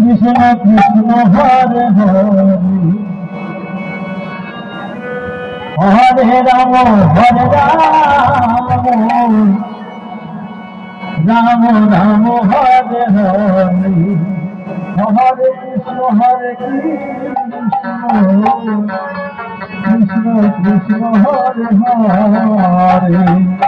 Krishna Krishna Hare Hare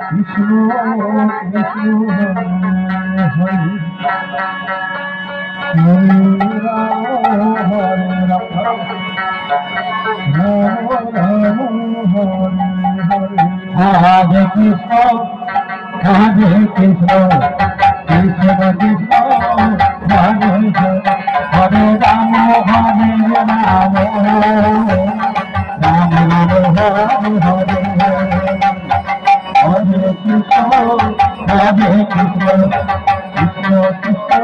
Krishna Krishna Hare Hare Ram Hare Ram Ram Ram Hare Krishna Hare Krishna Krishna Krishna Hare Hare Ram Hare Ram Ram Ram Hare Hare Hare Krishna Hare Krishna Krishna Krishna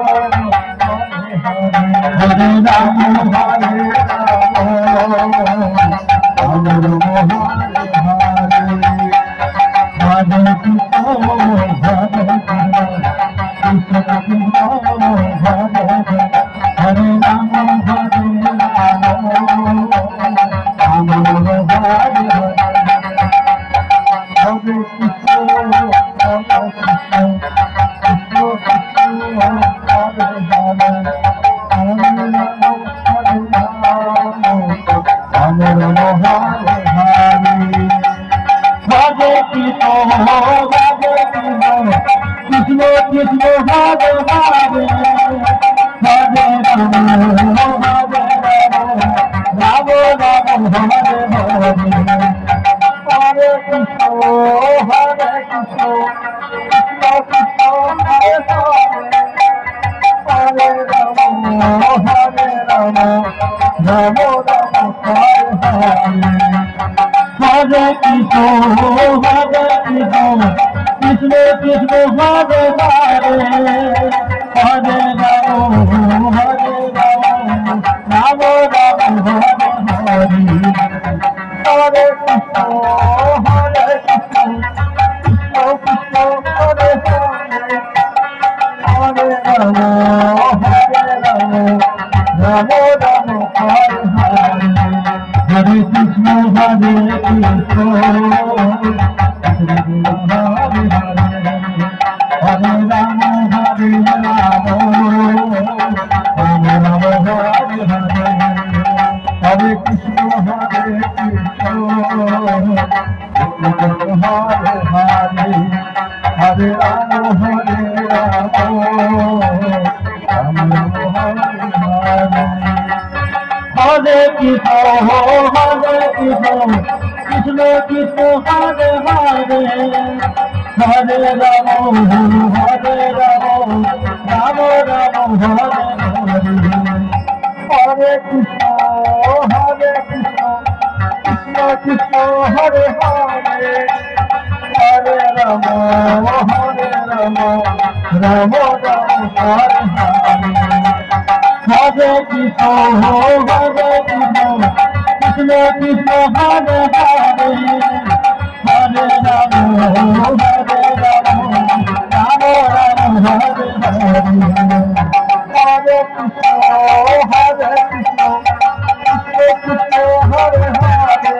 Hare Ram Hare Ram Ram Ram Hare Hare Krishna Hare Krishna Krishna Krishna Hare Ram Hare Ram Ram Ram Hare Hare Krishna Krishna Krishna Krishna Hare Hare Hare Ram Hare Ram Ram Ram Hare Hare Hare Krishna Krishna Krishna Hare Hare Hare Ram Hare Ram Ram Hare Hare Hare Krishna Krishna Krishna Hare Hare Ram Hare Ram Ram Ram Hare Hare Krishna Krishna Krishna Hare Hare Hare Ram Hare Ram Ram Ram Hare Hare Hare Krishna Krishna Krishna Hare Hare Hare Ram Ram Ram Hare Hare Hare Krishna Hare Krishna Hare Ram Hare Ram Ram Ram Hare Hare Hare Krishna Hare Krishna Hare Hare Hare Ram Hare Ram Ram Ram Hare Hare Hare Krishna Krishna Krishna Hare Hare Hare Ram Ram Ram Hare Hare Hare Krishna Krishna Krishna Hare Hare Hare Ram Ram Ram Hare Hare Hare Krishna Krishna Krishna Hare Hare Hare Ram Ram Ram Hare Hare Hare Krishna Krishna Krishna Hare Hare Hare Ram Ram Ram Ram Hare Hare Hare Krishna Hare Krishna Krishna Krishna Hare Hare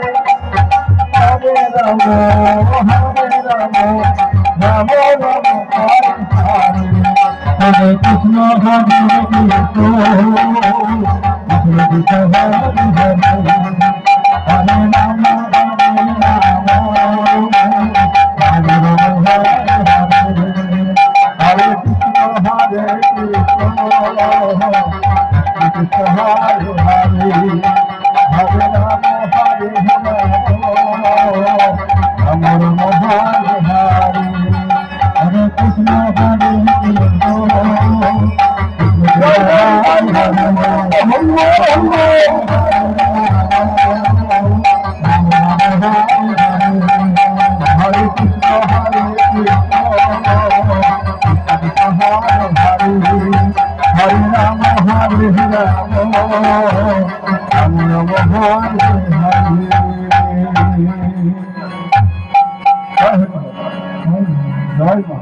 Hare Ram Ram Ram Hare Hare Hare Krishna Hare Krishna Krishna Hare Hare Hare Ram Hare Ram Ram Hare Hare Hare Krishna Hare Krishna Hare Krishna Hare Krishna Hare Ram Hare Ram Ram Ram Hare Hare Joy